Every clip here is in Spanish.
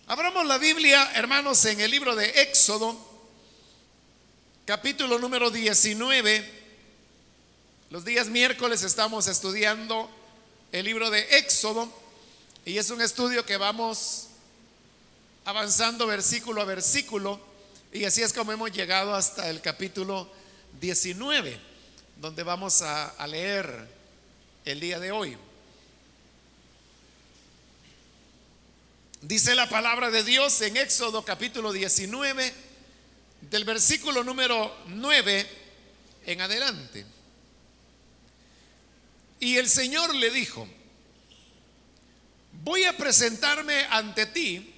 Abramos la Biblia, hermanos, en el libro de Éxodo, capítulo número 19. Los días miércoles estamos estudiando el libro de Éxodo y es un estudio que vamos avanzando versículo a versículo, y así es como hemos llegado hasta el capítulo 19, donde vamos a leer el día de hoy. Dice la palabra de Dios en Éxodo capítulo 19, del versículo número 9 en adelante. Y el Señor le dijo: voy a presentarme ante ti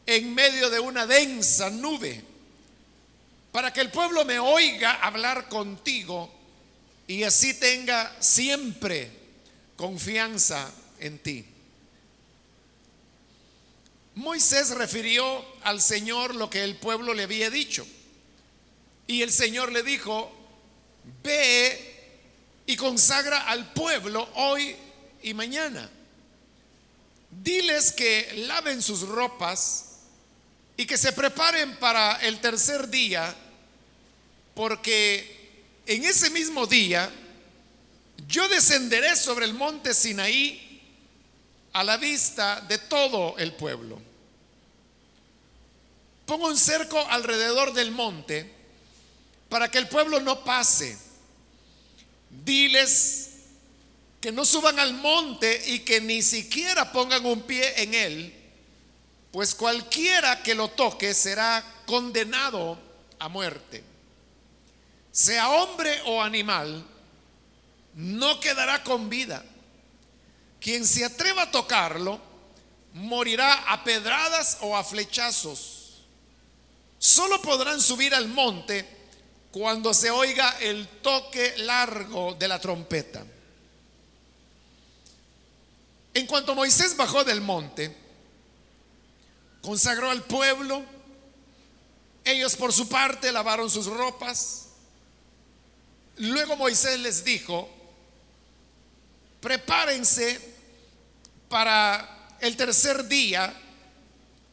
en medio de una densa nube, para que el pueblo me oiga hablar contigo y así tenga siempre confianza en ti. Moisés refirió al Señor lo que el pueblo le había dicho, y el Señor le dijo: ve y consagra al pueblo hoy y mañana. Diles que laven sus ropas y que se preparen para el tercer día, porque en ese mismo día yo descenderé sobre el monte Sinaí a la vista de todo el pueblo. Pongo un cerco alrededor del monte para que el pueblo no pase. Diles que no suban al monte y que ni siquiera pongan un pie en él, pues cualquiera que lo toque será condenado a muerte. Sea hombre o animal, no quedará con vida. Quien se atreva a tocarlo morirá a pedradas o a flechazos. Solo podrán subir al monte cuando se oiga el toque largo de la trompeta. En cuanto Moisés bajó del monte, consagró al pueblo. Ellos por su parte lavaron sus ropas. Luego Moisés les dijo: prepárense para el tercer día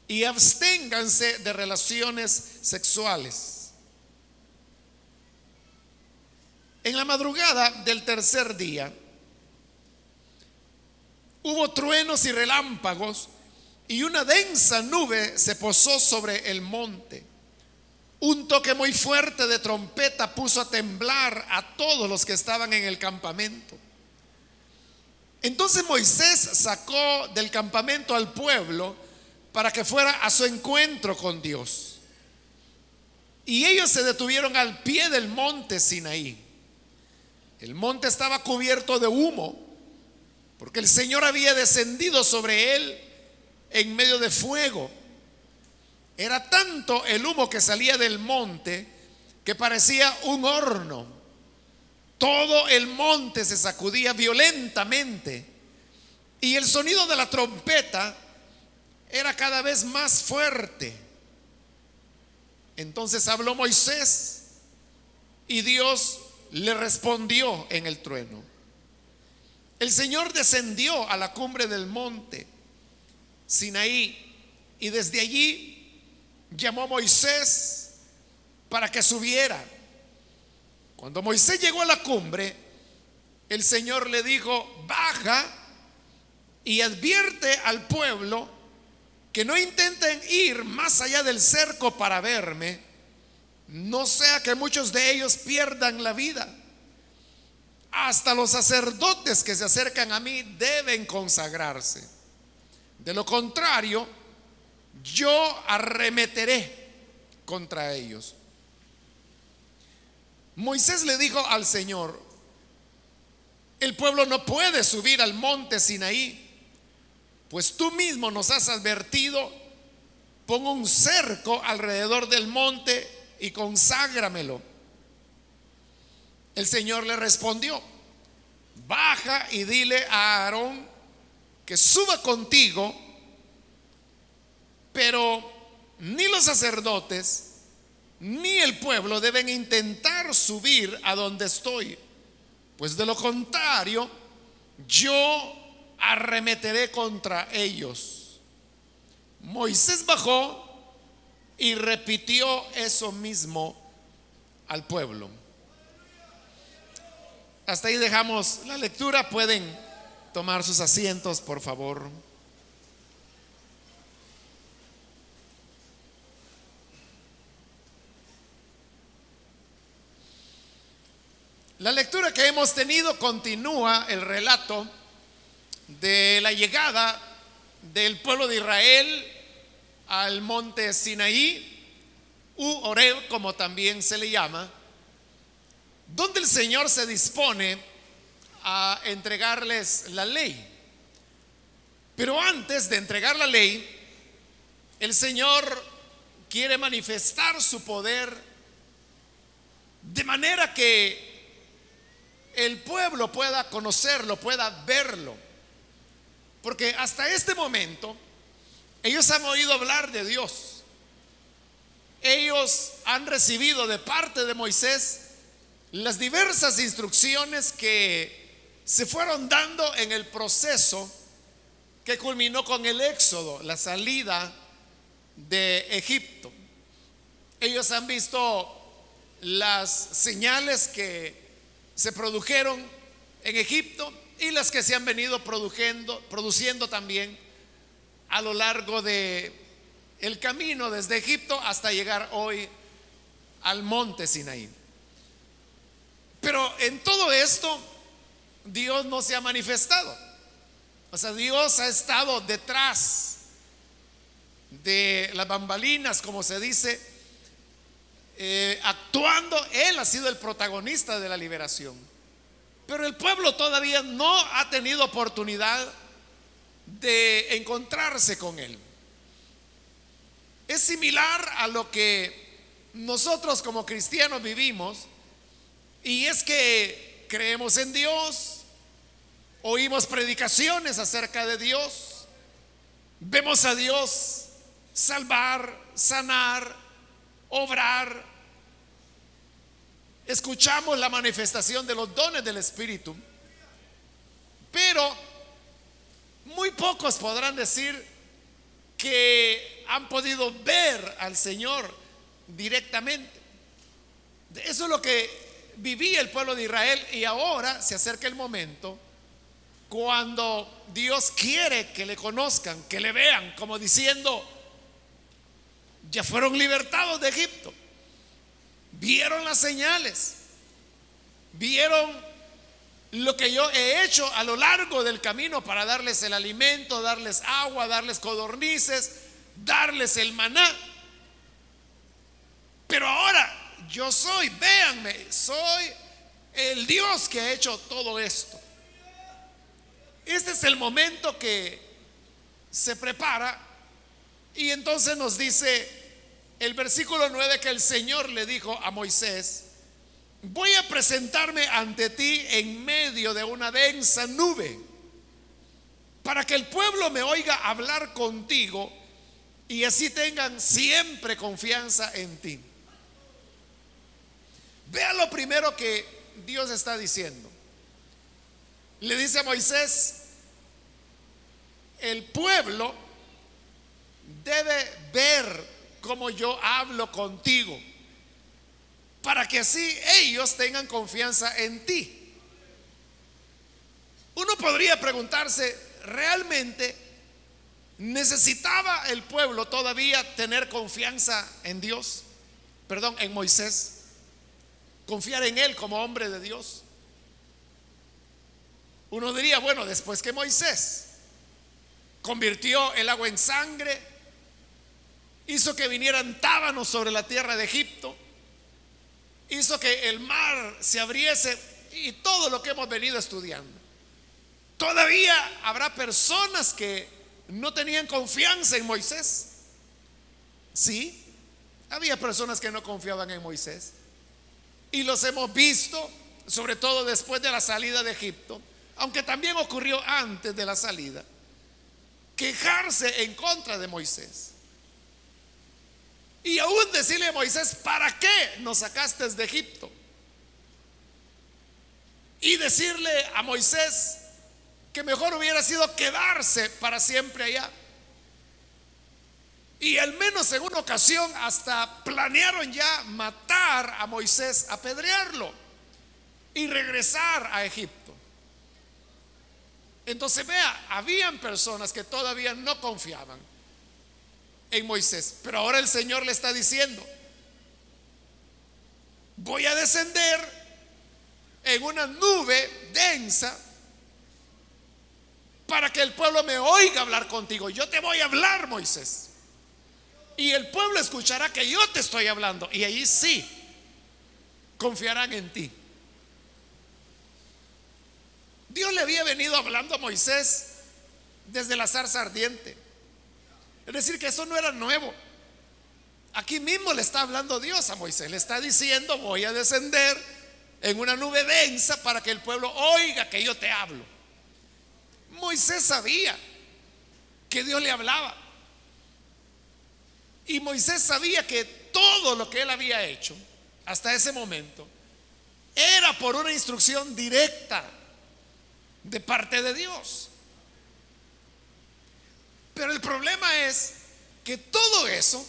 y absténganse de relaciones sexuales. En la madrugada del tercer día hubo truenos y relámpagos, y una densa nube se posó sobre el monte. Un toque muy fuerte de trompeta puso a temblar a todos los que estaban en el campamento. Entonces Moisés sacó del campamento al pueblo para que fuera a su encuentro con Dios. Y ellos se detuvieron al pie del monte Sinaí. El monte estaba cubierto de humo, porque el Señor había descendido sobre él en medio de fuego. Era tanto el humo que salía del monte que parecía un horno. Todo el monte se sacudía violentamente y el sonido de la trompeta era cada vez más fuerte. Entonces habló Moisés y Dios le respondió en el trueno. El Señor descendió a la cumbre del monte Sinaí y desde allí llamó a Moisés para que subiera. Cuando Moisés llegó a la cumbre, el Señor le dijo: baja y advierte al pueblo que no intenten ir más allá del cerco para verme, no sea que muchos de ellos pierdan la vida. Hasta los sacerdotes que se acercan a mí deben consagrarse. De lo contrario, yo arremeteré contra ellos. Moisés le dijo al Señor: el pueblo no puede subir al monte Sinaí, pues tú mismo nos has advertido. Pon un cerco alrededor del monte y conságramelo. El Señor le respondió: baja y dile a Aarón que suba contigo, pero ni los sacerdotes ni el pueblo deben intentar subir a donde estoy, pues de lo contrario yo arremeteré contra ellos. Moisés bajó y repitió eso mismo al pueblo. Hasta ahí dejamos la lectura. Pueden tomar sus asientos, por favor. La lectura que hemos tenido continúa el relato de la llegada del pueblo de Israel al monte Sinaí, Horeb, como también se le llama, donde el Señor se dispone a entregarles la ley. Pero antes de entregar la ley, el Señor quiere manifestar su poder de manera que el pueblo pueda conocerlo, pueda verlo. Porque hasta este momento ellos han oído hablar de Dios. Ellos han recibido de parte de Moisés las diversas instrucciones que se fueron dando en el proceso que culminó con el éxodo, la salida de Egipto. Ellos han visto las señales que se produjeron en Egipto y las que se han venido produciendo también a lo largo de el camino desde Egipto hasta llegar hoy al monte Sinaí. Pero en todo esto Dios no se ha manifestado. O sea, Dios ha estado detrás de las bambalinas, como se dice, actuando. Él ha sido el protagonista de la liberación. Pero el pueblo todavía no ha tenido oportunidad de encontrarse con Él. Es similar a lo que nosotros como cristianos vivimos, y es que creemos en Dios, oímos predicaciones acerca de Dios, vemos a Dios salvar, sanar, obrar, escuchamos la manifestación de los dones del Espíritu, pero muy pocos podrán decir que han podido ver al Señor directamente. Eso es lo que vivía el pueblo de Israel, y ahora se acerca el momento cuando Dios quiere que le conozcan, que le vean, como diciendo: ya fueron libertados de Egipto, vieron las señales, vieron lo que yo he hecho a lo largo del camino para darles el alimento, darles agua, darles codornices, darles el maná. Pero ahora yo soy, véanme, soy el Dios que ha hecho todo esto. Este es el momento que se prepara, y entonces nos dice el versículo 9 que el Señor le dijo a Moisés: voy a presentarme ante ti en medio de una densa nube, para que el pueblo me oiga hablar contigo y así tengan siempre confianza en ti. Vea lo primero que Dios está diciendo. Le dice a Moisés: el pueblo debe ver cómo yo hablo contigo, para que así ellos tengan confianza en ti. Uno podría preguntarse, ¿realmente necesitaba el pueblo todavía tener confianza en Dios? Perdón, en Moisés. Confiar en él como hombre de Dios. Uno diría, bueno, después que Moisés convirtió el agua en sangre, hizo que vinieran tábanos sobre la tierra de Egipto, hizo que el mar se abriese, y todo lo que hemos venido estudiando, todavía habrá personas que no tenían confianza en Moisés. Sí, había personas que no confiaban en Moisés, y los hemos visto, sobre todo después de la salida de Egipto, aunque también ocurrió antes de la salida, quejarse en contra de Moisés. Y aún decirle a Moisés: ¿para qué nos sacaste de Egipto? Y decirle a Moisés, que mejor hubiera sido quedarse para siempre allá. Y al menos en una ocasión hasta planearon ya matar a Moisés, apedrearlo y regresar a Egipto. Entonces vea, habían personas que todavía no confiaban en Moisés, pero ahora el Señor le está diciendo: voy a descender en una nube densa para que el pueblo me oiga hablar contigo. Yo te voy a hablar, Moisés, y el pueblo escuchará que yo te estoy hablando, y ahí sí confiarán en ti. Dios le había venido hablando a Moisés desde la zarza ardiente. Es decir, que eso no era nuevo. Aquí mismo le está hablando Dios a Moisés. Le está diciendo: voy a descender en una nube densa para que el pueblo oiga que yo te hablo. Moisés sabía que Dios le hablaba. Y Moisés sabía que todo lo que él había hecho hasta ese momento era por una instrucción directa de parte de Dios. Pero el problema es que todo eso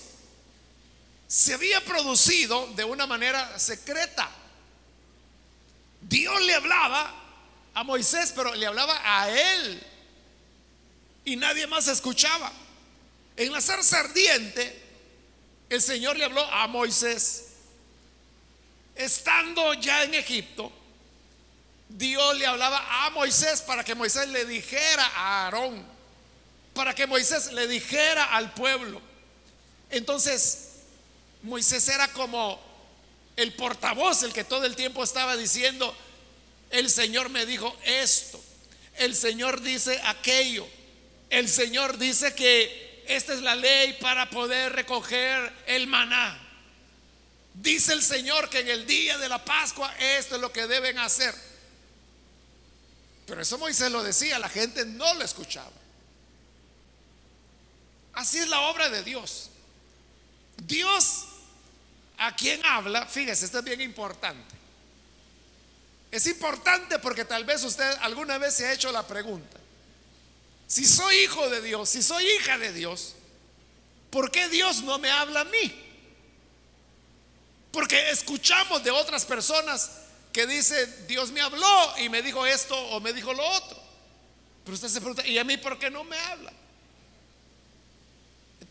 se había producido de una manera secreta. Dios le hablaba a Moisés, pero le hablaba a él y nadie más escuchaba. En la zarza ardiente el Señor le habló a Moisés. Estando ya en Egipto, Dios le hablaba a Moisés para que Moisés le dijera a Aarón, para que Moisés le dijera al pueblo. Entonces Moisés era como el portavoz, el que todo el tiempo estaba diciendo: el Señor me dijo esto, el Señor dice aquello, el Señor dice que esta es la ley para poder recoger el maná, dice el Señor que en el día de la Pascua esto es lo que deben hacer. Pero eso Moisés lo decía, la gente no lo escuchaba. Así es la obra de Dios. Dios a quien habla, fíjese, esto es bien importante. Es importante porque tal vez usted alguna vez se ha hecho la pregunta: si soy hijo de Dios, si soy hija de Dios, ¿por qué Dios no me habla a mí? Porque escuchamos de otras personas que dicen: Dios me habló y me dijo esto o me dijo lo otro. Pero usted se pregunta: ¿y a mí por qué no me habla?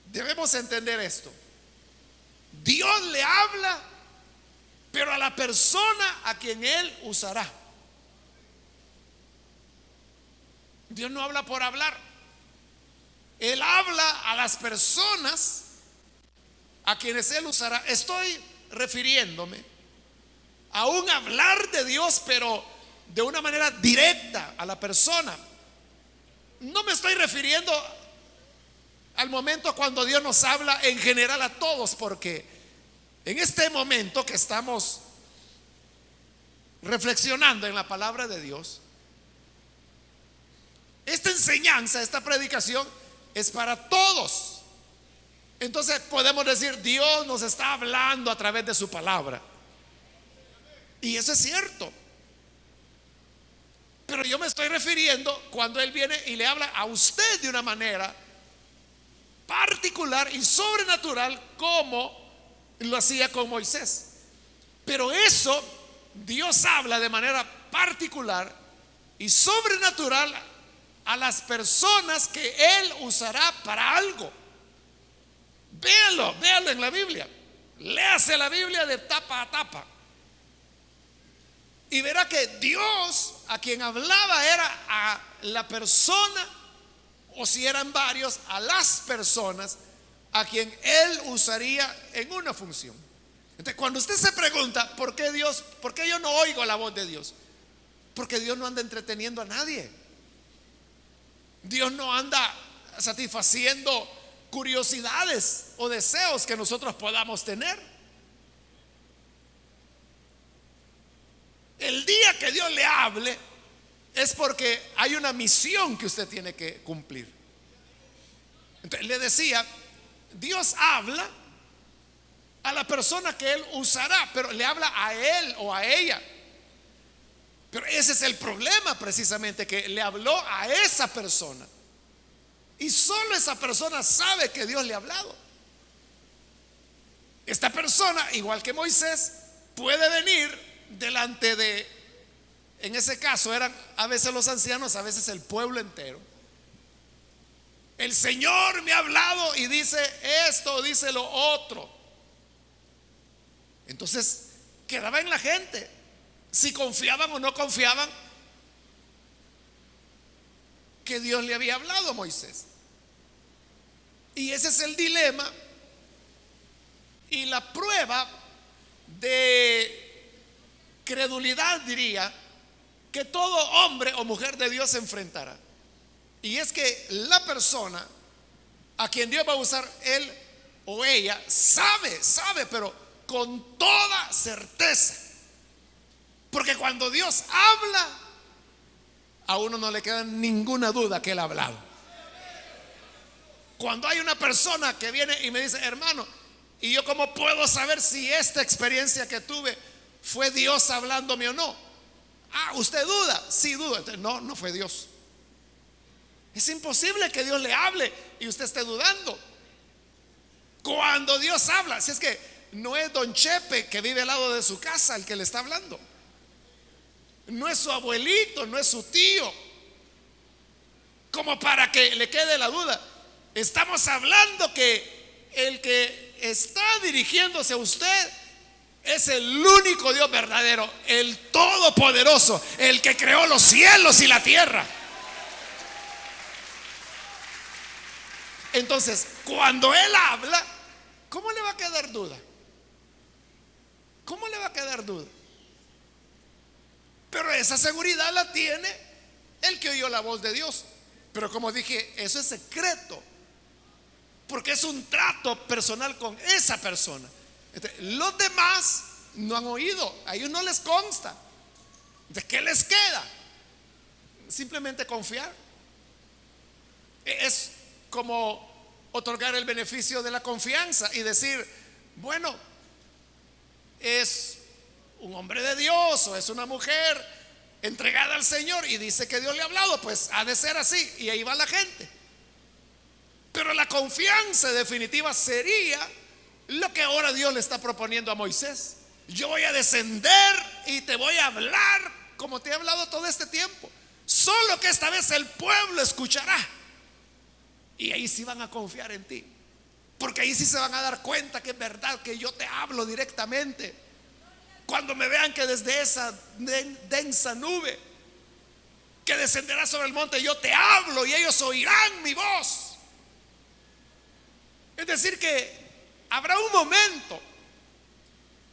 Debemos entender esto. Dios le habla, pero a la persona a quien Él usará. Dios no habla por hablar. Él habla a las personas a quienes Él usará. Estoy refiriéndome a un hablar de Dios, pero de una manera directa a la persona. No me estoy refiriendo al momento cuando Dios nos habla en general a todos, porque en este momento que estamos reflexionando en la palabra de Dios, esta enseñanza, esta predicación es para todos. Entonces podemos decir: Dios nos está hablando a través de su palabra, y eso es cierto. Pero yo me estoy refiriendo cuando Él viene y le habla a usted de una manera particular y sobrenatural, como lo hacía con Moisés. Pero eso, Dios habla de manera particular y sobrenatural a las personas que Él usará para algo. Véalo en la Biblia. Léase la Biblia de tapa a tapa y verá que Dios a quien hablaba era a la persona, o si eran varios, a las personas a quien Él usaría en una función. Entonces, cuando usted se pregunta: ¿por qué Dios? ¿Por qué yo no oigo la voz de Dios? Porque Dios no anda entreteniendo a nadie. Dios no anda satisfaciendo curiosidades o deseos que nosotros podamos tener. El día que Dios le hable es porque hay una misión que usted tiene que cumplir. Entonces, le decía, Dios habla a la persona que Él usará, pero le habla a él o a ella. Pero ese es el problema, precisamente, que le habló a esa persona y solo esa persona sabe que Dios le ha hablado. Esta persona, igual que Moisés, puede venir delante de, en ese caso eran a veces los ancianos, a veces el pueblo entero. El Señor me ha hablado y dice esto, dice lo otro. Entonces quedaba en la gente si confiaban o no confiaban que Dios le había hablado a Moisés. Y ese es el dilema y la prueba de credulidad, diría, que todo hombre o mujer de Dios se enfrentará. Y es que la persona a quien Dios va a usar, él o ella, sabe, pero con toda certeza. Porque cuando Dios habla, a uno no le queda ninguna duda que Él ha hablado. Cuando hay una persona que viene y me dice, hermano, ¿y yo cómo puedo saber si esta experiencia que tuve fue Dios hablándome o no? Ah, ¿usted duda? Sí, dudo. Entonces, no fue Dios. Es imposible que Dios le hable y usted esté dudando. Cuando Dios habla, si es que no es don Chepe que vive al lado de su casa el que le está hablando, no es su abuelito, no es su tío, como para que le quede la duda. Estamos hablando que el que está dirigiéndose a usted es el único Dios verdadero, el todopoderoso, el que creó los cielos y la tierra. Entonces, cuando Él habla, ¿cómo le va a quedar duda? ¿Cómo le va a quedar duda? Pero esa seguridad la tiene el que oyó la voz de Dios. Pero como dije, eso es secreto, porque es un trato personal con esa persona. Entonces, los demás no han oído, a ellos no les consta. ¿De qué les queda? Simplemente confiar. Es como otorgar el beneficio de la confianza y decir, bueno, es un hombre de Dios o es una mujer entregada al Señor y dice que Dios le ha hablado, pues ha de ser así, y ahí va la gente. Pero la confianza definitiva sería lo que ahora Dios le está proponiendo a Moisés. Yo voy a descender y te voy a hablar como te he hablado todo este tiempo, solo que esta vez el pueblo escuchará. Y ahí sí van a confiar en ti, porque ahí sí se van a dar cuenta que es verdad que yo te hablo directamente. Cuando me vean que desde esa densa nube que descenderá sobre el monte, yo te hablo y ellos oirán mi voz. Es decir, que habrá un momento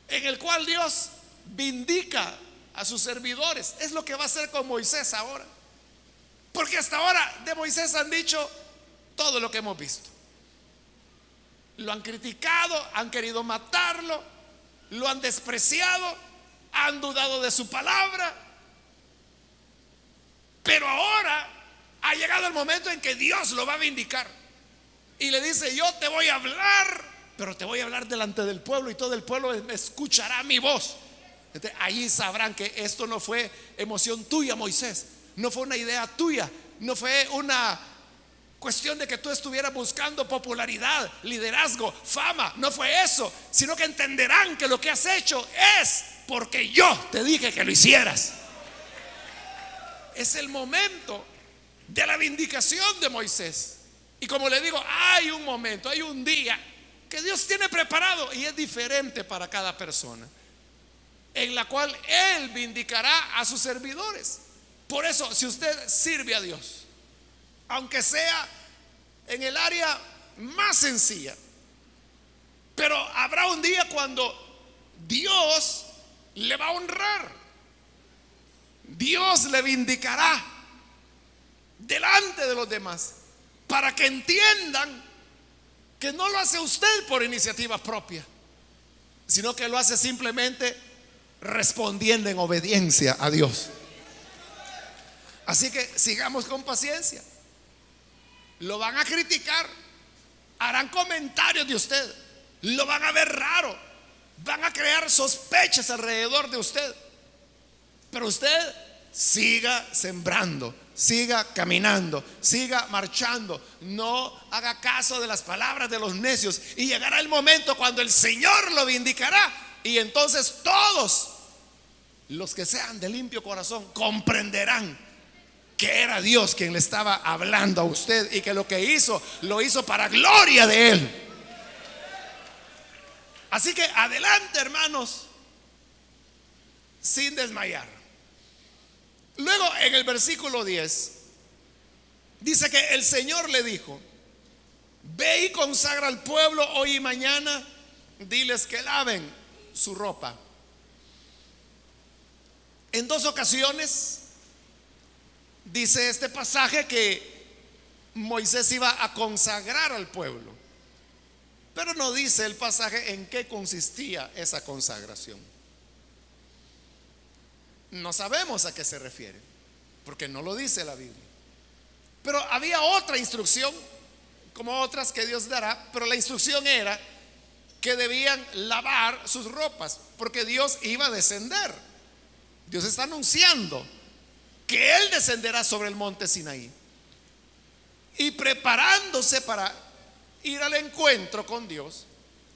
en el cual Dios vindica a sus servidores. Es lo que va a hacer con Moisés ahora, porque hasta ahora de Moisés han dicho todo lo que hemos visto. Lo han criticado, han querido matarlo, lo han despreciado, han dudado de su palabra. Pero ahora ha llegado el momento en que Dios lo va a vindicar y le dice, yo te voy a hablar, pero te voy a hablar delante del pueblo y todo el pueblo escuchará mi voz. Entonces, ahí sabrán que esto no fue emoción tuya, Moisés, no fue una idea tuya, no fue una cuestión de que tú estuvieras buscando popularidad, liderazgo, fama. No fue eso, sino que entenderán que lo que has hecho es porque yo te dije que lo hicieras. Es el momento de la vindicación de Moisés. Y como le digo, hay un momento, hay un día que Dios tiene preparado y es diferente para cada persona, en la cual Él vindicará a sus servidores. Por eso, si usted sirve a Dios, aunque sea en el área más sencilla, pero habrá un día cuando Dios le va a honrar, Dios le vindicará delante de los demás, para que entiendan que no lo hace usted por iniciativa propia, sino que lo hace simplemente respondiendo en obediencia a Dios. Así que sigamos con paciencia. Lo van a criticar, harán comentarios de usted, lo van a ver raro, van a crear sospechas alrededor de usted, pero usted siga sembrando, siga caminando, siga marchando, no haga caso de las palabras de los necios, y llegará el momento cuando el Señor lo vindicará, y entonces todos los que sean de limpio corazón comprenderán que era Dios quien le estaba hablando a usted, y que lo que hizo lo hizo para gloria de Él. Así que adelante, hermanos, sin desmayar. Luego en el versículo 10 dice que el Señor le dijo: ve y consagra al pueblo hoy y mañana, diles que laven su ropa. En dos ocasiones dice este pasaje que Moisés iba a consagrar al pueblo, pero no dice el pasaje en qué consistía esa consagración. No sabemos a qué se refiere, porque no lo dice la Biblia. Pero había otra instrucción, como otras que Dios dará, pero la instrucción era que debían lavar sus ropas, porque Dios iba a descender. Dios está anunciando que Él descenderá sobre el monte Sinaí, y preparándose para ir al encuentro con Dios,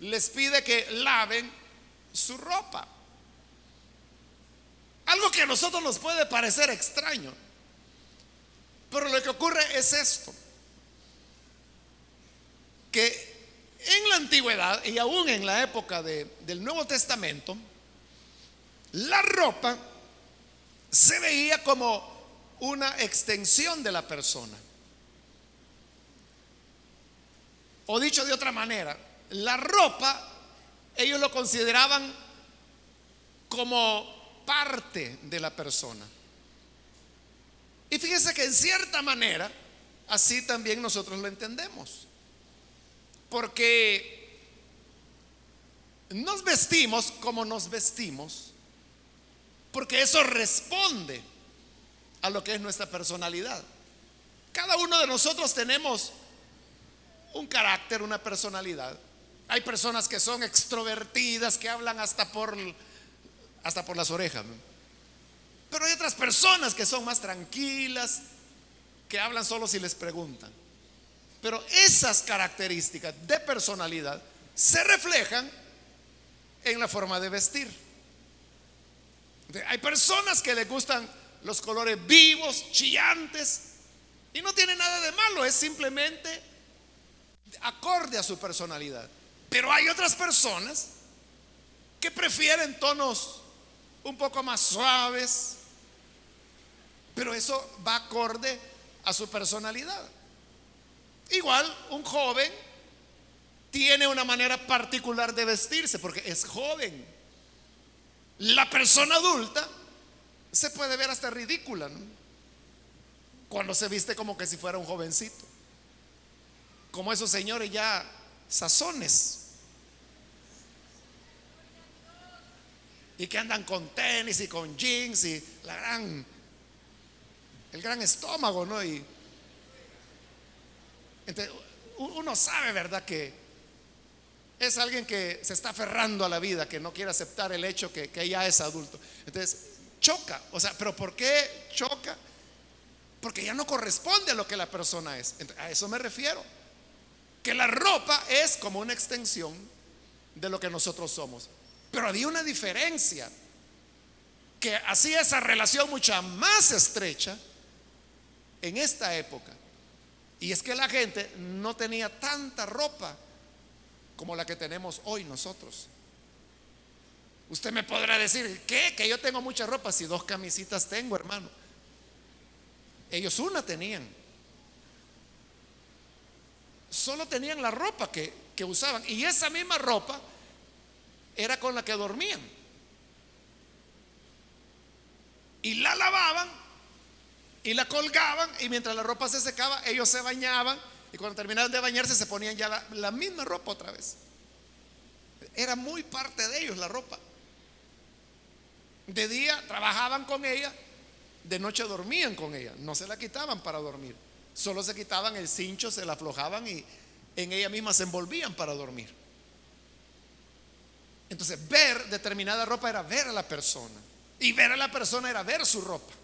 les pide que laven su ropa. Algo que a nosotros nos puede parecer extraño, pero lo que ocurre es esto: que en la antigüedad y aún en la época del Nuevo Testamento, la ropa se veía como una extensión de la persona. O dicho de otra manera, la ropa ellos lo consideraban como parte de la persona. Y fíjese que en cierta manera así también nosotros lo entendemos, porque nos vestimos como nos vestimos porque eso responde a lo que es nuestra personalidad. Cada uno de nosotros tenemos un carácter, una personalidad. Hay personas que son extrovertidas, que hablan hasta por las orejas, ¿no? Pero hay otras personas que son más tranquilas, que hablan solo si les preguntan. Pero esas características de personalidad se reflejan en la forma de vestir. Hay personas que les gustan los colores vivos, chillantes, y no tiene nada de malo, es simplemente acorde a su personalidad. Pero hay otras personas que prefieren tonos un poco más suaves, pero eso va acorde a su personalidad. Igual un joven tiene una manera particular de vestirse porque es joven. La persona adulta se puede ver hasta ridícula, ¿no?, cuando se viste como que si fuera un jovencito, como esos señores ya sazones, y que andan con tenis y con jeans y el gran estómago, ¿no? Y entonces uno sabe, ¿verdad?, que es alguien que se está aferrando a la vida, que no quiere aceptar el hecho que ya es adulto. Entonces choca, o sea, ¿pero por qué choca? Porque ya no corresponde a lo que la persona es. Entonces, a eso me refiero, que la ropa es como una extensión de lo que nosotros somos. Pero había una diferencia que hacía esa relación mucha más estrecha en esta época, y es que la gente no tenía tanta ropa como la que tenemos hoy nosotros. Usted me podrá decir: ¿qué? Que yo tengo mucha ropa. Si 2 camisitas tengo, hermano. Ellos una tenían. Solo tenían la ropa que usaban, y esa misma ropa era con la que dormían, y la lavaban y la colgaban, y mientras la ropa se secaba ellos se bañaban, y cuando terminaban de bañarse se ponían ya la misma ropa otra vez. Era muy parte de ellos la ropa. De día trabajaban con ella, de noche dormían con ella, no se la quitaban para dormir, solo se quitaban el cincho, se la aflojaban y en ella misma se envolvían para dormir. Entonces ver determinada ropa era ver a la persona, y ver a la persona era ver su ropa.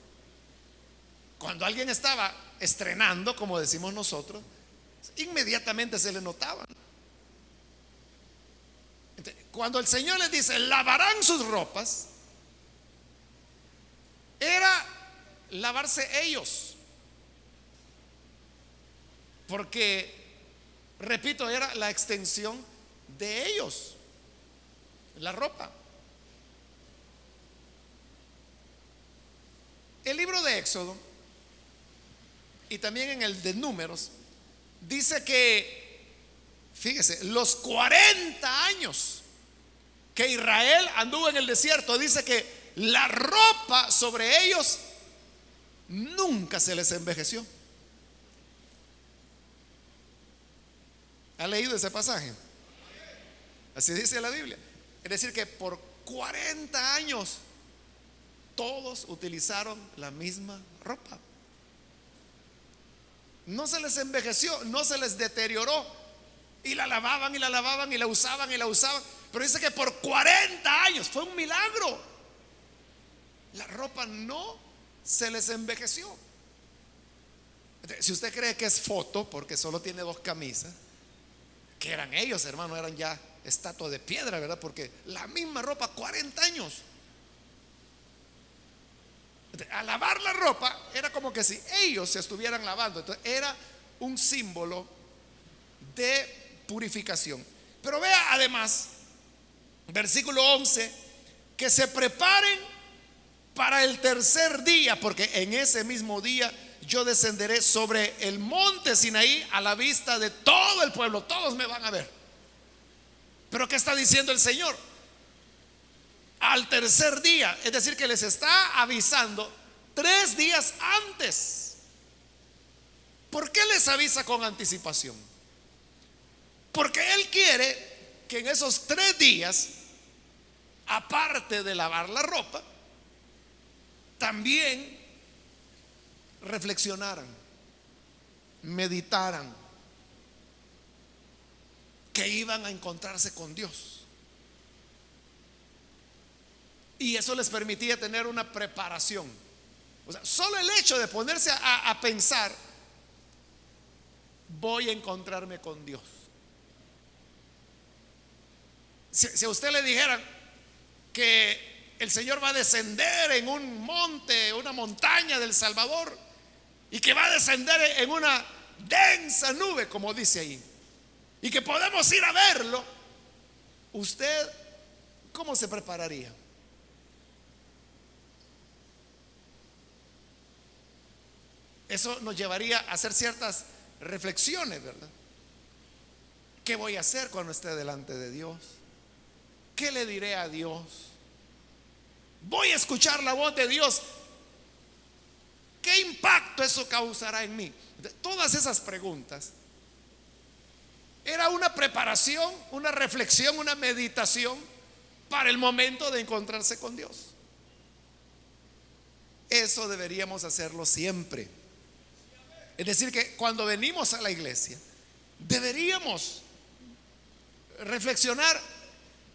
Cuando alguien estaba estrenando, como decimos nosotros, inmediatamente se le notaban. Cuando el Señor les dice lavarán sus ropas, era lavarse ellos, porque, repito, era la extensión de ellos, la ropa. El libro de Éxodo y también en el de Números dice que, fíjese, los 40 años que Israel anduvo en el desierto, dice que la ropa sobre ellos nunca se les envejeció. ¿Ha leído ese pasaje? Así dice la Biblia. Es decir, que por 40 años todos utilizaron la misma ropa. No se les envejeció, no se les deterioró. Y la lavaban y la lavaban y la usaban y la usaban. Pero dice que por 40 años fue un milagro. La ropa no se les envejeció. Si usted cree que es foto, porque solo tiene 2 camisas, que eran ellos, hermano, eran ya estatua de piedra, ¿verdad? Porque la misma ropa, 40 años. Al lavar la ropa era como que si ellos se estuvieran lavando. Entonces era un símbolo de purificación. Pero vea además, versículo 11, que se preparen para el tercer día, porque en ese mismo día yo descenderé sobre el monte Sinaí a la vista de todo el pueblo. Todos me van a ver. Pero ¿qué está diciendo el Señor? Al tercer día, es decir, que les está avisando 3 días antes. ¿Por qué les avisa con anticipación? Porque Él quiere que en esos 3 días, aparte de lavar la ropa, también reflexionaran, meditaran que iban a encontrarse con Dios. Y eso les permitía tener una preparación. O sea, solo el hecho de ponerse a pensar, voy a encontrarme con Dios. Si a usted le dijeran que el Señor va a descender en un monte, una montaña del Salvador, y que va a descender en una densa nube, como dice ahí, y que podemos ir a verlo, ¿usted cómo se prepararía? Eso nos llevaría a hacer ciertas reflexiones, ¿verdad? ¿Qué voy a hacer cuando esté delante de Dios? ¿Qué le diré a Dios? ¿Voy a escuchar la voz de Dios? ¿Qué impacto eso causará en mí? Todas esas preguntas era una preparación, una reflexión, una meditación para el momento de encontrarse con Dios. Eso deberíamos hacerlo siempre. Es decir, que cuando venimos a la iglesia deberíamos reflexionar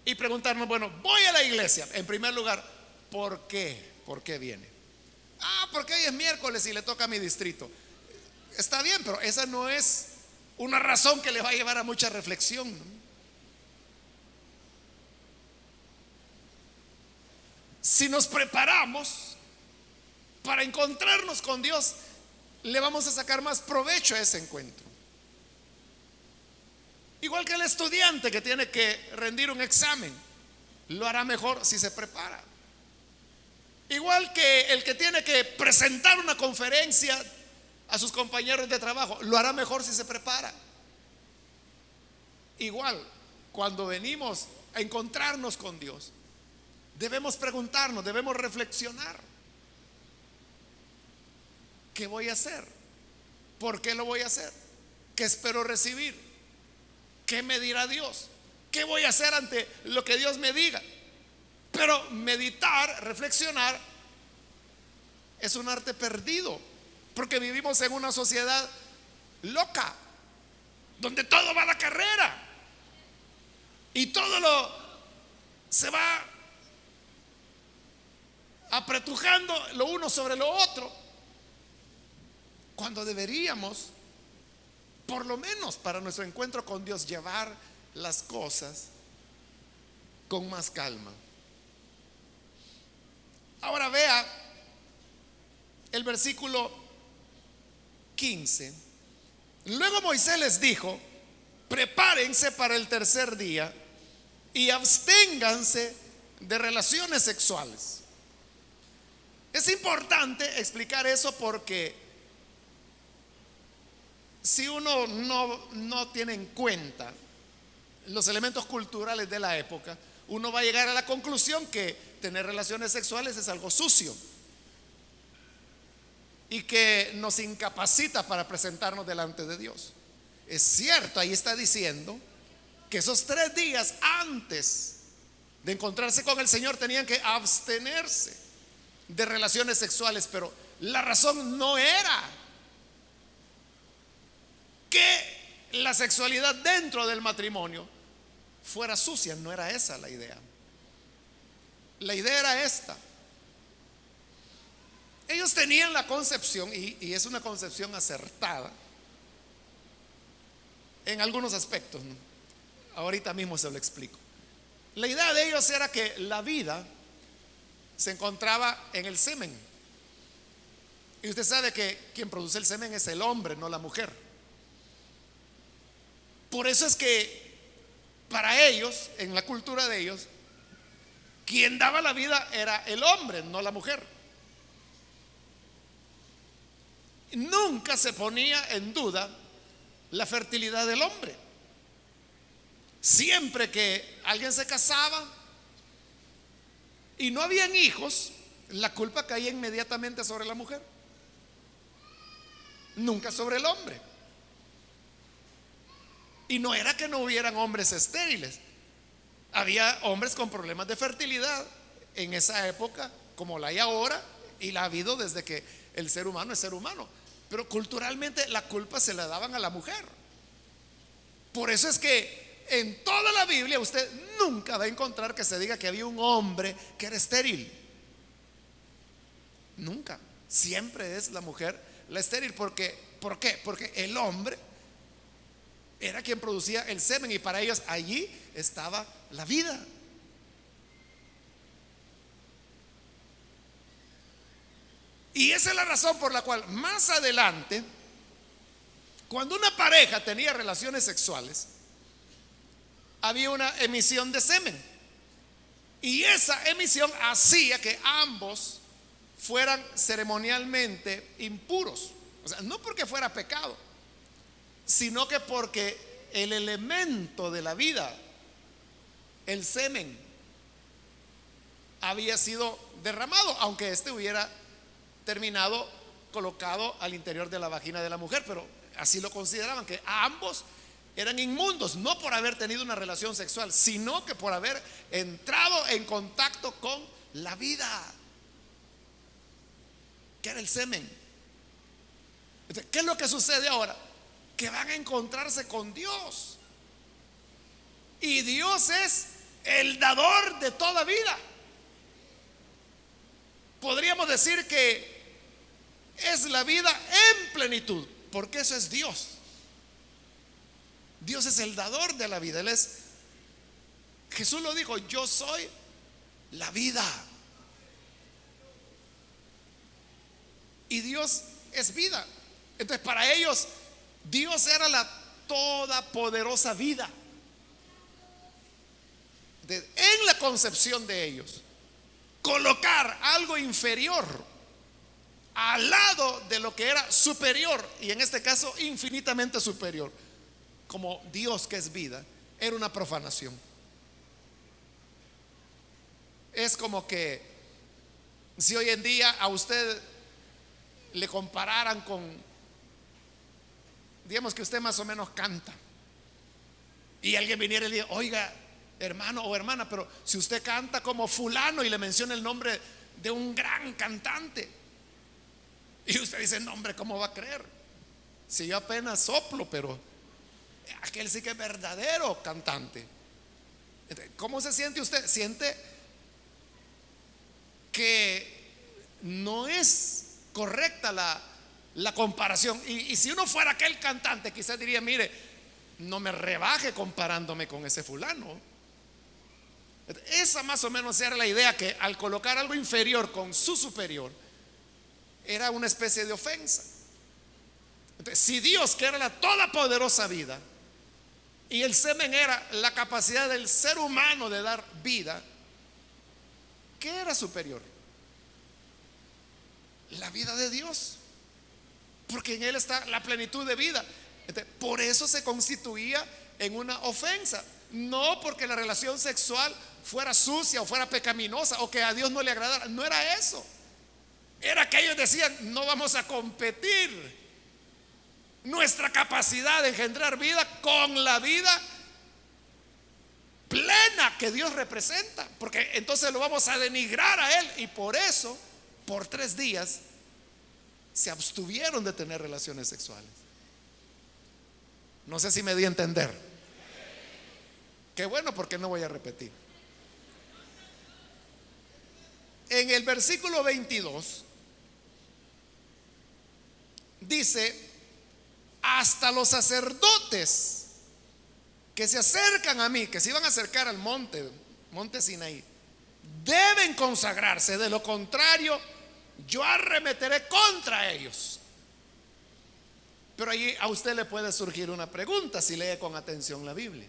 y preguntarnos, bueno, voy a la iglesia, en primer lugar, ¿por qué? ¿Por qué viene? Porque hoy es miércoles y le toca a mi distrito. Está bien, pero esa no es una razón que le va a llevar a mucha reflexión, ¿no? Si nos preparamos para encontrarnos con Dios, le vamos a sacar más provecho a ese encuentro. Igual que el estudiante que tiene que rendir un examen, lo hará mejor si se prepara. Igual que el que tiene que presentar una conferencia a sus compañeros de trabajo, lo hará mejor si se prepara. Igual, cuando venimos a encontrarnos con Dios, debemos preguntarnos, debemos reflexionar. ¿Qué voy a hacer? ¿Por qué lo voy a hacer? ¿Qué espero recibir? ¿Qué me dirá Dios? ¿Qué voy a hacer ante lo que Dios me diga? Pero meditar, reflexionar, es un arte perdido, porque vivimos en una sociedad loca, donde todo va a la carrera y todo se va apretujando lo uno sobre lo otro. cuando deberíamos, por lo menos para nuestro encuentro con Dios, llevar las cosas con más calma. Ahora vea el versículo 15. Luego Moisés les dijo: prepárense para el tercer día y absténganse de relaciones sexuales. Es importante explicar eso porque si uno no tiene en cuenta los elementos culturales de la época, uno va a llegar a la conclusión que tener relaciones sexuales es algo sucio y que nos incapacita para presentarnos delante de Dios. Es cierto, ahí está diciendo que esos 3 días antes de encontrarse con el Señor tenían que abstenerse de relaciones sexuales, pero la razón no era que la sexualidad dentro del matrimonio fuera sucia, no era esa la idea. La idea era esta: ellos tenían la concepción, y es una concepción acertada en algunos aspectos, ¿no? Ahorita mismo se lo explico. La idea de ellos era que la vida se encontraba en el semen. Y usted sabe que quien produce el semen es el hombre, no la mujer. Por eso es que para ellos, en la cultura de ellos, quien daba la vida era el hombre, no la mujer. Nunca se ponía en duda la fertilidad del hombre. Siempre que alguien se casaba y no habían hijos, la culpa caía inmediatamente sobre la mujer, nunca sobre el hombre. Y no era que no hubieran hombres estériles, había hombres con problemas de fertilidad en esa época, como la hay ahora, y la ha habido desde que el ser humano es ser humano. Pero culturalmente la culpa se la daban a la mujer. Por eso es que en toda la Biblia usted nunca va a encontrar que se diga que había un hombre que era estéril. Nunca. Siempre es la mujer la estéril. ¿Por qué? Porque el hombre era quien producía el semen y para ellos allí estaba la vida. Y esa es la razón por la cual más adelante, cuando una pareja tenía relaciones sexuales, había una emisión de semen. Y esa emisión hacía que ambos fueran ceremonialmente impuros. O sea, no porque fuera pecado, sino que porque el elemento de la vida, el semen, había sido derramado, aunque este hubiera terminado colocado al interior de la vagina de la mujer, pero así lo consideraban, que a ambos eran inmundos, no por haber tenido una relación sexual, sino que por haber entrado en contacto con la vida, que era el semen. Entonces, ¿qué es lo que sucede ahora? Que van a encontrarse con Dios, y Dios es el dador de toda vida. Podríamos decir que es la vida en plenitud, porque eso es Dios. Dios es el dador de la vida. Jesús lo dijo: yo soy la vida. Y Dios es vida. Entonces para ellos Dios era la todopoderosa vida. En la concepción de ellos, colocar algo inferior al lado de lo que era superior, y en este caso infinitamente superior, como Dios que es vida, era una profanación. Es como que si hoy en día a usted le compararan con, digamos que usted más o menos canta, y alguien viniera y le diga: oiga, hermano o hermana, pero si usted canta como fulano, y le menciona el nombre de un gran cantante, y usted dice: no, hombre, ¿cómo va a creer? Si yo apenas soplo, pero aquel sí que es verdadero cantante. Entonces, ¿cómo se siente usted? Siente que no es correcta la comparación. Y si uno fuera aquel cantante, quizás diría, mire, no me rebaje comparándome con ese fulano. Esa más o menos era la idea, que al colocar algo inferior con su superior era una especie de ofensa. Entonces, si Dios, que era la todopoderosa vida, y el semen era la capacidad del ser humano de dar vida, ¿qué era superior? La vida de Dios, porque en Él está la plenitud de vida. Entonces, por eso se constituía en una ofensa, no porque la relación sexual fuera sucia o fuera pecaminosa o que a Dios no le agradara. No era eso. Era que ellos decían, no vamos a competir nuestra capacidad de engendrar vida con la vida plena que Dios representa, porque entonces lo vamos a denigrar a Él. Y por eso, por 3 días se abstuvieron de tener relaciones sexuales. No sé si me di a entender. Qué bueno, porque no voy a repetir. En el versículo 22 dice: hasta los sacerdotes que se acercan a mí, que se iban a acercar al monte Sinaí, deben consagrarse, de lo contrario yo arremeteré contra ellos. Pero allí a usted le puede surgir una pregunta si lee con atención la Biblia.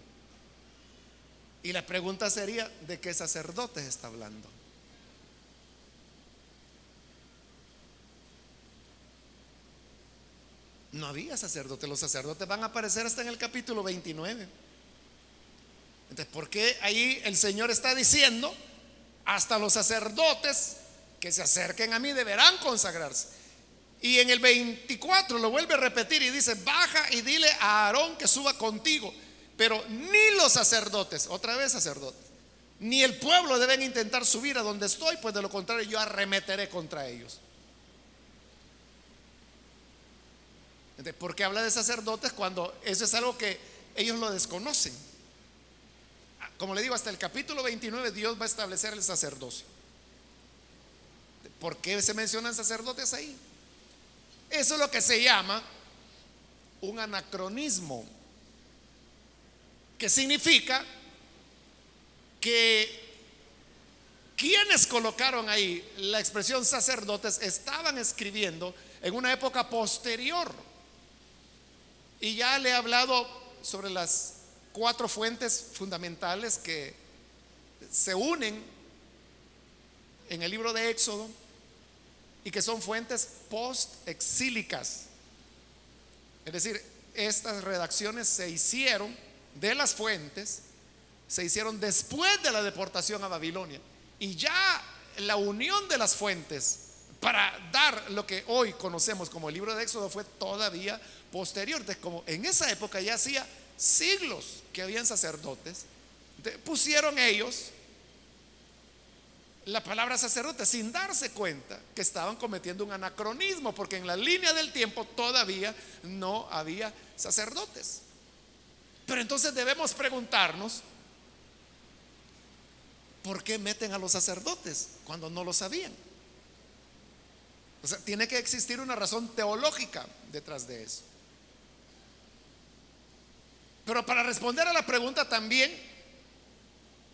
Y la pregunta sería: ¿de qué sacerdotes está hablando? No había sacerdotes. Los sacerdotes van a aparecer hasta en el capítulo 29. Entonces, ¿por qué ahí el Señor está diciendo: hasta los sacerdotes que se acerquen a mí deberán consagrarse? Y en el 24 lo vuelve a repetir y dice: baja y dile a Aarón que suba contigo. Pero ni los sacerdotes, otra vez sacerdotes, ni el pueblo deben intentar subir a donde estoy, pues de lo contrario yo arremeteré contra ellos. Entonces, ¿por qué habla de sacerdotes cuando eso es algo que ellos lo desconocen? Como le digo, hasta el capítulo 29 Dios va a establecer el sacerdocio. ¿Por qué se mencionan sacerdotes ahí? Eso es lo que se llama un anacronismo, que significa que quienes colocaron ahí la expresión sacerdotes estaban escribiendo en una época posterior. Y ya le he hablado sobre las 4 fuentes fundamentales que se unen en el libro de Éxodo y que son fuentes post-exílicas. Es decir, estas redacciones se hicieron de las fuentes, se hicieron después de la deportación a Babilonia. Y ya la unión de las fuentes para dar lo que hoy conocemos como el libro de Éxodo fue todavía posterior. Entonces, como en esa época ya hacía siglos que habían sacerdotes, pusieron ellos la palabra sacerdote sin darse cuenta que estaban cometiendo un anacronismo, porque en la línea del tiempo todavía no había sacerdotes. Pero entonces debemos preguntarnos: ¿por qué meten a los sacerdotes cuando no lo sabían? O sea, tiene que existir una razón teológica detrás de eso. Pero para responder a la pregunta también,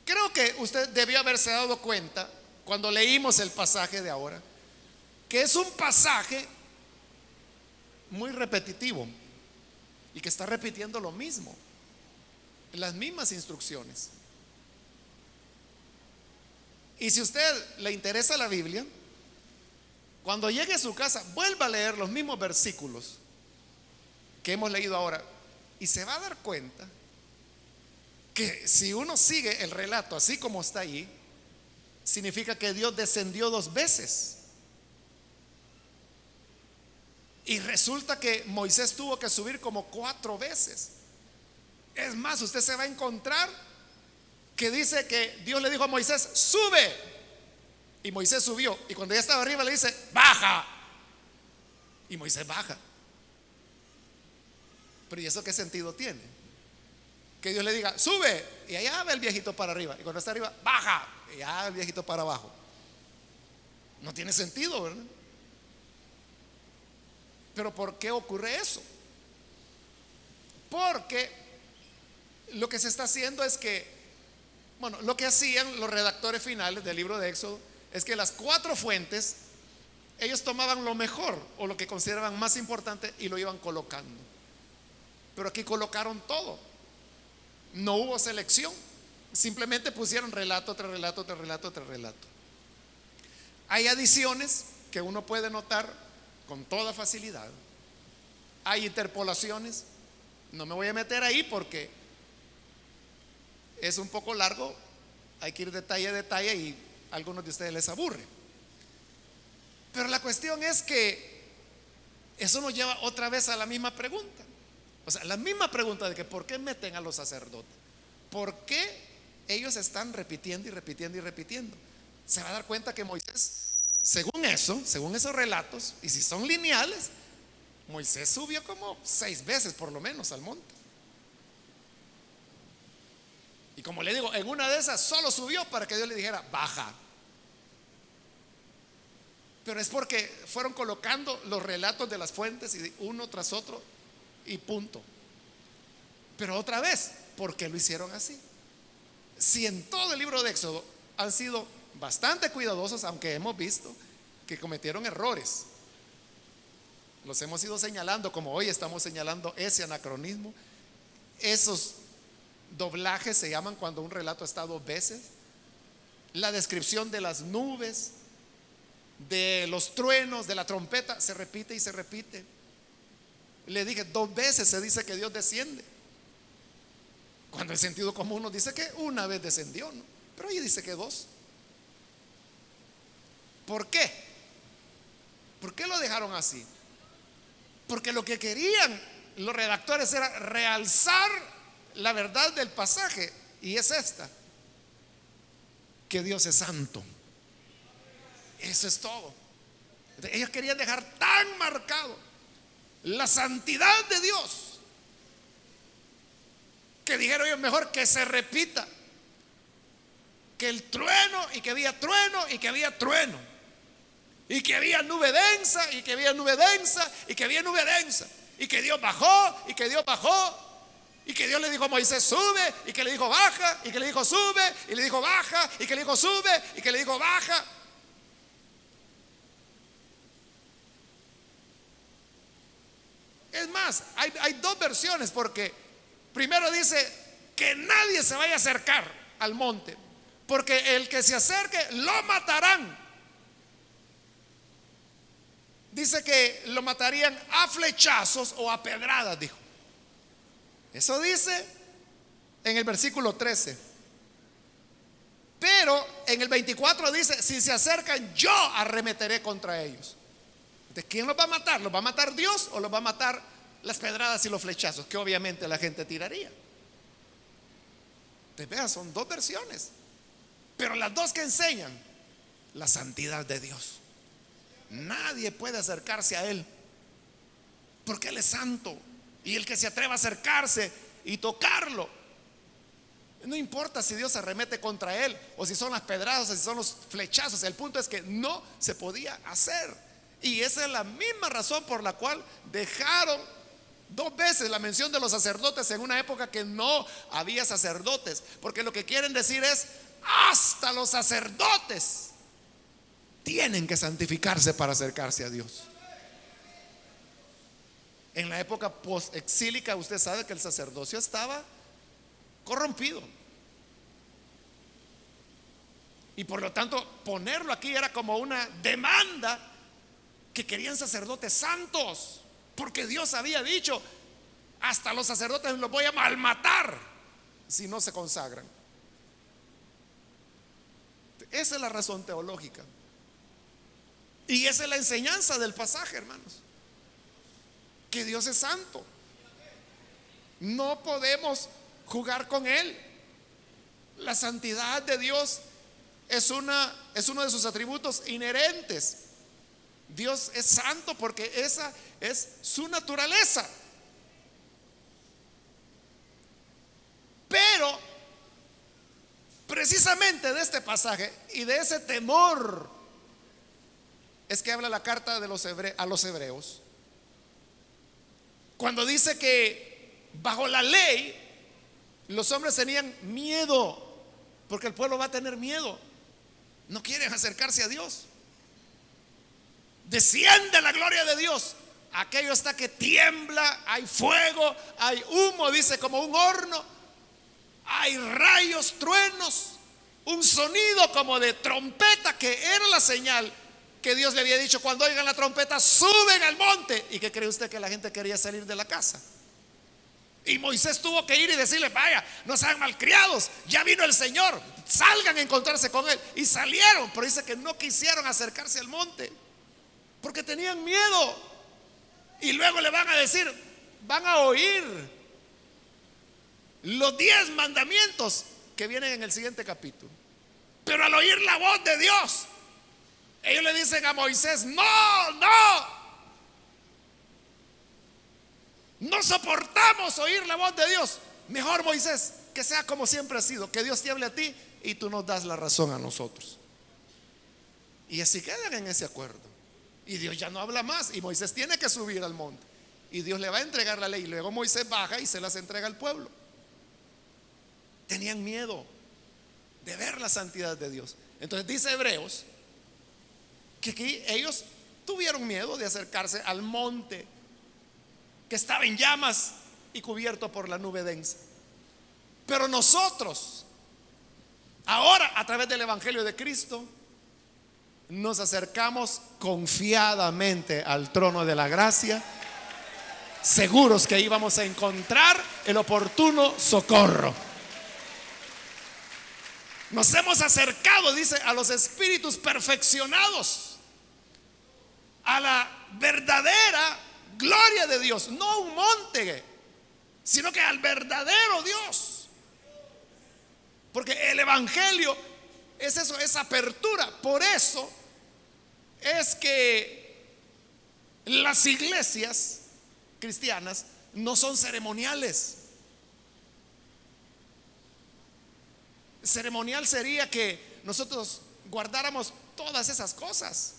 creo que usted debió haberse dado cuenta cuando leímos el pasaje de ahora, que es un pasaje muy repetitivo y que está repitiendo lo mismo, las mismas instrucciones. Y si a usted le interesa la Biblia, cuando llegue a su casa, vuelva a leer los mismos versículos que hemos leído ahora y se va a dar cuenta que si uno sigue el relato así como está allí, significa que Dios descendió 2 veces. Y resulta que Moisés tuvo que subir como 4 veces. Es más, usted se va a encontrar que dice que Dios le dijo a Moisés: sube. Y Moisés subió. Y cuando ya estaba arriba le dice: baja. Y Moisés baja. Pero ¿y eso qué sentido tiene? Que Dios le diga: sube. Y allá va el viejito para arriba. Y cuando está arriba, baja. Y allá el viejito para abajo. No tiene sentido, ¿verdad? Pero ¿por qué ocurre eso? Porque lo que se está haciendo es que, bueno, lo que hacían los redactores finales del libro de Éxodo es que las 4 fuentes, ellos tomaban lo mejor o lo que consideraban más importante y lo iban colocando. Pero aquí colocaron todo. No hubo selección. Simplemente pusieron relato tras relato tras relato tras relato. Hay adiciones que uno puede notar con toda facilidad. Hay interpolaciones. No me voy a meter ahí porque es un poco largo. Hay que ir detalle a detalle y a algunos de ustedes les aburre. Pero la cuestión es que eso nos lleva otra vez a la misma pregunta. O sea, la misma pregunta de que ¿por qué meten a los sacerdotes? ¿Por qué ellos están repitiendo y repitiendo y repitiendo? Se va a dar cuenta que Moisés, según eso, según esos relatos, y si son lineales, Moisés subió como 6 veces por lo menos al monte. Y como le digo, en una de esas solo subió para que Dios le dijera, baja. Pero es porque fueron colocando los relatos de las fuentes y uno tras otro y punto. Pero otra vez, ¿por qué lo hicieron así? Si en todo el libro de Éxodo han sido bastante cuidadosos, aunque hemos visto que cometieron errores, los hemos ido señalando, como hoy estamos señalando ese anacronismo. Esos doblajes se llaman cuando un relato está 2 veces. La descripción de las nubes, de los truenos, de la trompeta, se repite y se repite. Le dije, 2 veces se dice que Dios desciende, cuando el sentido común nos dice que una vez descendió, ¿no? Pero ahí dice que 2. ¿Por qué? ¿Por qué lo dejaron así? Porque lo que querían los redactores era realzar la verdad del pasaje, y es esta: que Dios es santo. Eso es todo. Ellos querían dejar tan marcado la santidad de Dios que dijeron ellos, mejor que se repita que el trueno, y que había trueno, y que había trueno, y que había nube densa, y que había nube densa, y que había nube densa, y que Dios bajó, y que Dios bajó, y que Dios le dijo a Moisés, sube, y que le dijo baja, y que le dijo sube, y le dijo baja, y que le dijo sube, y que le dijo baja. Es más, hay 2 versiones, porque primero dice que nadie se vaya a acercar al monte, porque el que se acerque lo matarán. Dice que lo matarían a flechazos o a pedradas, dijo. Eso dice en el versículo 13. Pero en el 24 dice, si se acercan, yo arremeteré contra ellos. ¿De quién los va a matar? ¿Los va a matar Dios o los va a matar las pedradas y los flechazos que obviamente la gente tiraría? Te veas, son 2 versiones, pero las 2 que enseñan la santidad de Dios. Nadie puede acercarse a Él porque Él es santo, y el que se atreva a acercarse y tocarlo, no importa si Dios se arremete contra él, o si son las pedradas, o si son los flechazos, el punto es que no se podía hacer. Y esa es la misma razón por la cual dejaron 2 veces la mención de los sacerdotes en una época que no había sacerdotes, porque lo que quieren decir es, hasta los sacerdotes tienen que santificarse para acercarse a Dios. En la época post-exílica, usted sabe que el sacerdocio estaba corrompido, y por lo tanto ponerlo aquí era como una demanda, que querían sacerdotes santos, porque Dios había dicho, hasta los sacerdotes los voy a malmatar si no se consagran. Esa es la razón teológica, y esa es la enseñanza del pasaje, hermanos, que Dios es santo. No podemos jugar con Él. La santidad de Dios es uno de sus atributos inherentes. Dios es santo porque esa es su naturaleza. Pero precisamente de este pasaje y de ese temor es que habla la carta de a los hebreos. Cuando dice que bajo la ley los hombres tenían miedo, porque el pueblo va a tener miedo, no quieren acercarse a Dios. Desciende la gloria de Dios, aquello está que tiembla, hay fuego, hay humo, dice, como un horno, hay rayos, truenos, un sonido como de trompeta, que era la señal que Dios le había dicho: cuando oigan la trompeta, suben al monte. ¿Y qué cree usted? Que la gente quería salir de la casa. Y Moisés tuvo que ir y decirle: vaya, no sean malcriados, ya vino el Señor, salgan a encontrarse con Él. Y salieron, pero dice que no quisieron acercarse al monte porque tenían miedo. Y luego le van a decir, van a oír los 10 mandamientos que vienen en el siguiente capítulo. Pero al oír la voz de Dios, ellos le dicen a Moisés: no soportamos oír la voz de Dios. Mejor, Moisés, que sea como siempre ha sido, que Dios te hable a ti y tú nos das la razón a nosotros. Y así quedan en ese acuerdo. Y Dios ya no habla más, y Moisés tiene que subir al monte, y Dios le va a entregar la ley, y luego Moisés baja y se las entrega al pueblo. Tenían miedo de ver la santidad de Dios. Entonces dice Hebreos que aquí ellos tuvieron miedo de acercarse al monte que estaba en llamas y cubierto por la nube densa. Pero nosotros, ahora, a través del Evangelio de Cristo, nos acercamos confiadamente al trono de la gracia, seguros que íbamos a encontrar el oportuno socorro. Nos hemos acercado, dice, a los espíritus perfeccionados, a la verdadera gloria de Dios, no a un monte, sino que al verdadero Dios. Porque el Evangelio es eso, es apertura. Por eso es que las iglesias cristianas no son ceremoniales. Ceremonial sería que nosotros guardáramos todas esas cosas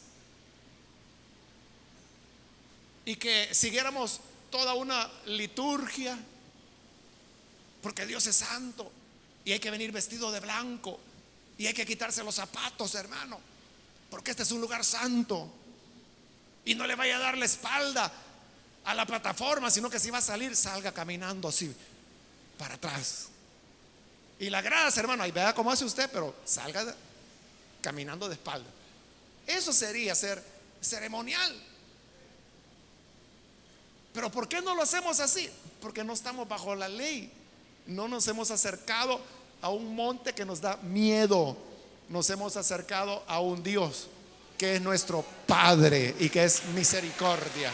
y que siguiéramos toda una liturgia, porque Dios es santo y hay que venir vestido de blanco y hay que quitarse los zapatos, hermano, porque este es un lugar santo, y no le vaya a dar la espalda a la plataforma, sino que si va a salir, salga caminando así para atrás. Y las gradas, hermano, ahí vea cómo hace usted, pero salga caminando de espalda. Eso sería ser ceremonial. Pero ¿por qué no lo hacemos así? Porque no estamos bajo la ley. No nos hemos acercado a un monte que nos da miedo. Nos hemos acercado a un Dios que es nuestro Padre y que es misericordia.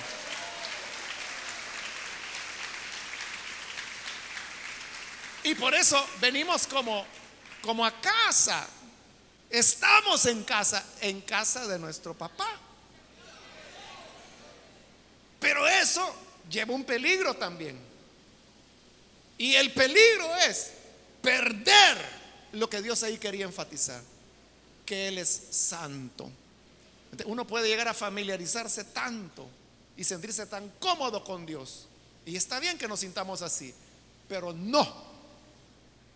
Y por eso venimos como a casa. Estamos en casa de nuestro papá. Pero eso lleva un peligro también. Y el peligro es perder lo que Dios ahí quería enfatizar, que Él es santo. Uno puede llegar a familiarizarse tanto y sentirse tan cómodo con Dios, y está bien que nos sintamos así, pero no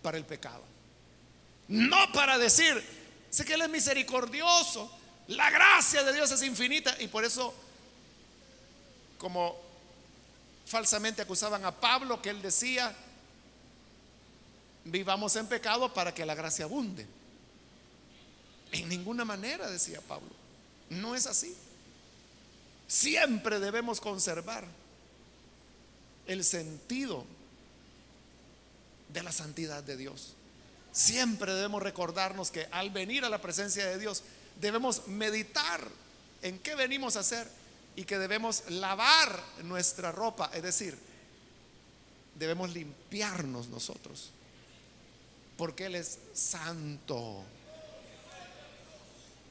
para el pecado, no para decir: sé que Él es misericordioso, la gracia de Dios es infinita. Y por eso, como falsamente acusaban a Pablo, que él decía: vivamos en pecado para que la gracia abunde. En ninguna manera, decía Pablo, no es así. Siempre debemos conservar el sentido de la santidad de Dios. Siempre debemos recordarnos que al venir a la presencia de Dios debemos meditar en qué venimos a hacer, y que debemos lavar nuestra ropa, es decir, debemos limpiarnos nosotros, porque Él es santo.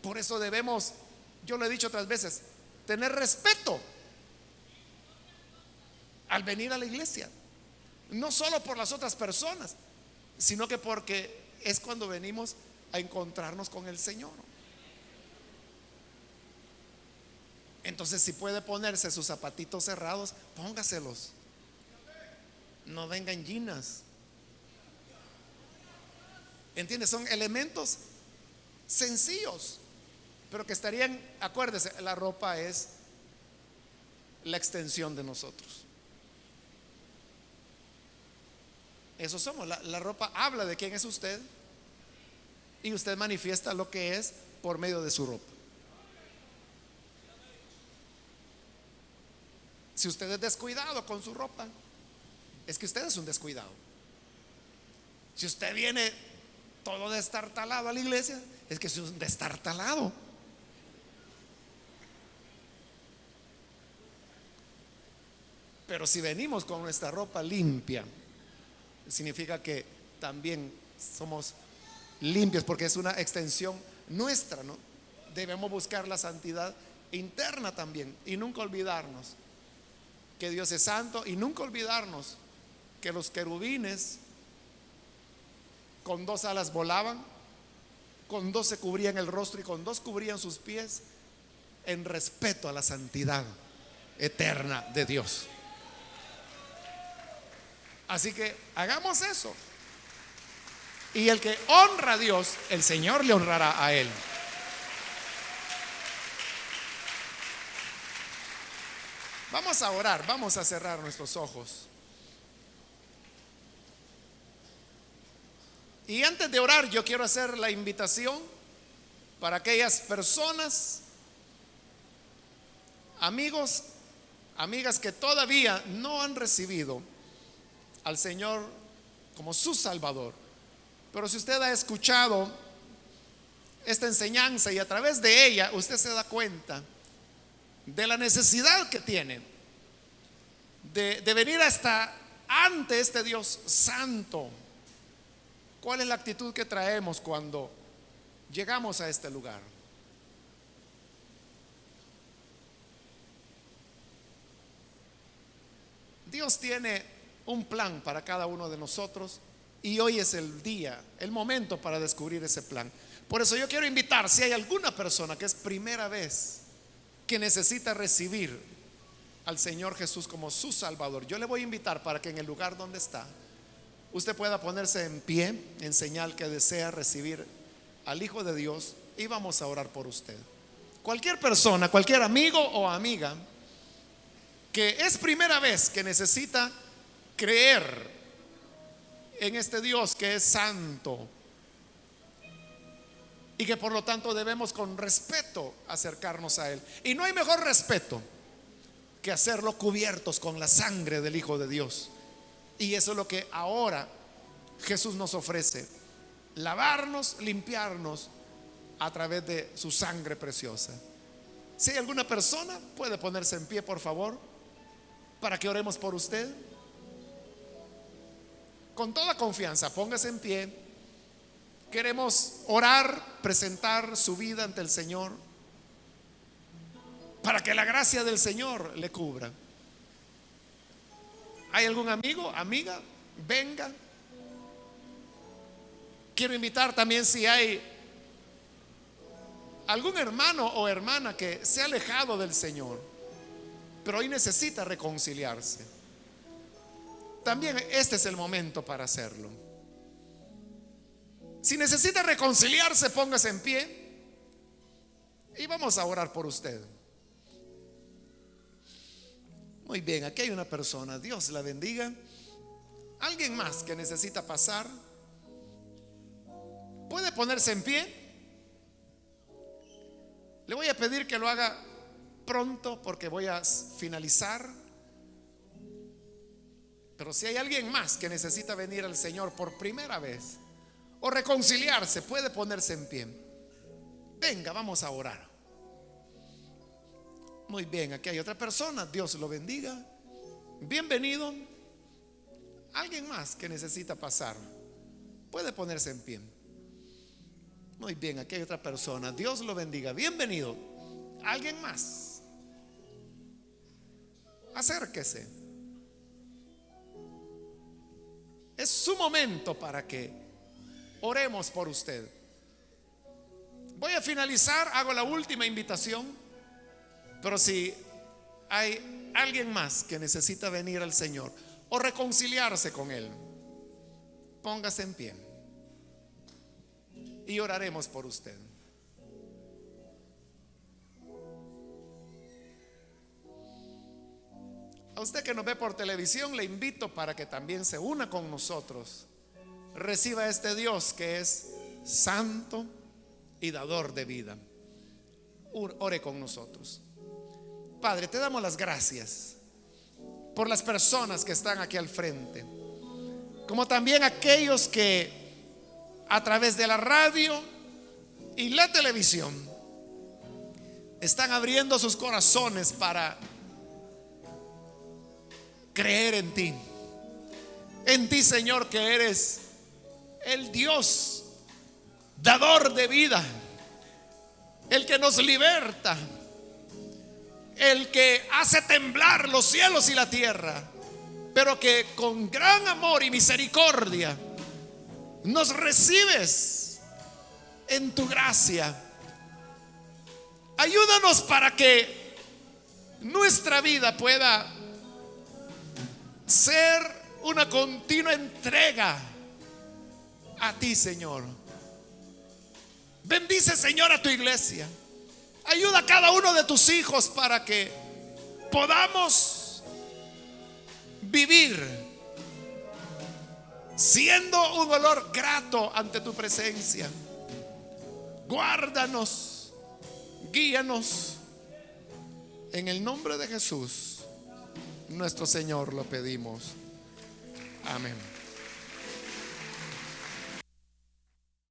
Por eso debemos, yo lo he dicho otras veces, tener respeto al venir a la iglesia, no solo por las otras personas, sino que porque es cuando venimos a encontrarnos con el Señor. Entonces, si puede ponerse sus zapatitos cerrados, póngaselos, no vengan ginas. ¿Entiendes? Son elementos sencillos, pero que estarían, acuérdese, la ropa es la extensión de nosotros. Eso somos. La ropa habla de quién es usted y usted manifiesta lo que es por medio de su ropa. Si usted es descuidado con su ropa, es que usted es un descuidado. Si usted viene todo destartalado a la iglesia, es que es un destartalado. Pero si venimos con nuestra ropa limpia, significa que también somos limpios, porque es una extensión nuestra, ¿no? Debemos buscar la santidad interna también y nunca olvidarnos que Dios es santo, y nunca olvidarnos que los querubines con 2 alas volaban, con 2 se cubrían el rostro y con 2 cubrían sus pies, en respeto a la santidad eterna de Dios. Así que hagamos eso, y el que honra a Dios, el Señor le honrará a él. Vamos a orar, vamos a cerrar nuestros ojos. Y antes de orar, yo quiero hacer la invitación para aquellas personas, amigos, amigas que todavía no han recibido al Señor como su Salvador. Pero si usted ha escuchado esta enseñanza y a través de ella usted se da cuenta de la necesidad que tiene de venir hasta ante este Dios santo, ¿cuál es la actitud que traemos cuando llegamos a este lugar? Dios tiene un plan para cada uno de nosotros, y hoy es el día, el momento para descubrir ese plan. Por eso yo quiero invitar, si hay alguna persona que es primera vez que necesita recibir al Señor Jesús como su Salvador, yo le voy a invitar para que en el lugar donde está usted pueda ponerse en pie en señal que desea recibir al Hijo de Dios, y vamos a orar por usted. Cualquier persona, cualquier amigo o amiga que es primera vez que necesita creer en este Dios que es santo y que por lo tanto debemos con respeto acercarnos a Él. Y no hay mejor respeto que hacerlo cubiertos con la sangre del Hijo de Dios. Y eso es lo que ahora Jesús nos ofrece: lavarnos, limpiarnos a través de su sangre preciosa. Si hay alguna persona, puede ponerse en pie, por favor, para que oremos por usted. Con toda confianza, póngase en pie. Queremos orar, presentar su vida ante el Señor para que la gracia del Señor le cubra. ¿Hay algún amigo, amiga? Venga. Quiero invitar también, si hay algún hermano o hermana que se ha alejado del Señor, pero hoy necesita reconciliarse, también este es el momento para hacerlo. Si necesita reconciliarse, póngase en pie y vamos a orar por usted. Muy bien, aquí hay una persona, Dios la bendiga. ¿Alguien más que necesita pasar? ¿Puede ponerse en pie? Le voy a pedir que lo haga pronto porque voy a finalizar. Pero si hay alguien más que necesita venir al Señor por primera vez o reconciliarse, puede ponerse en pie. Venga, vamos a orar. Muy bien, aquí hay otra persona, Dios lo bendiga. Bienvenido. Alguien más que necesita pasar, puede ponerse en pie. Muy bien, aquí hay otra persona, Dios lo bendiga. Bienvenido. Alguien más, acérquese. Es su momento para que oremos por usted. Voy a finalizar, hago la última invitación. Pero si hay alguien más que necesita venir al Señor o reconciliarse con Él, póngase en pie y oraremos por usted. A usted que nos ve por televisión, le invito para que también se una con nosotros. Reciba a este Dios que es santo y dador de vida. Ore con nosotros. Padre, te damos las gracias por las personas que están aquí al frente, como también aquellos que a través de la radio y la televisión están abriendo sus corazones para creer en ti, Señor, que eres el Dios dador de vida, el que nos liberta, el que hace temblar los cielos y la tierra, pero que con gran amor y misericordia nos recibes en tu gracia. Ayúdanos para que nuestra vida pueda ser una continua entrega a ti, Señor. Bendice, Señor, a tu iglesia. Ayuda a cada uno de tus hijos para que podamos vivir siendo un olor grato ante tu presencia. Guárdanos, guíanos. En el nombre de Jesús, nuestro Señor, lo pedimos. Amén.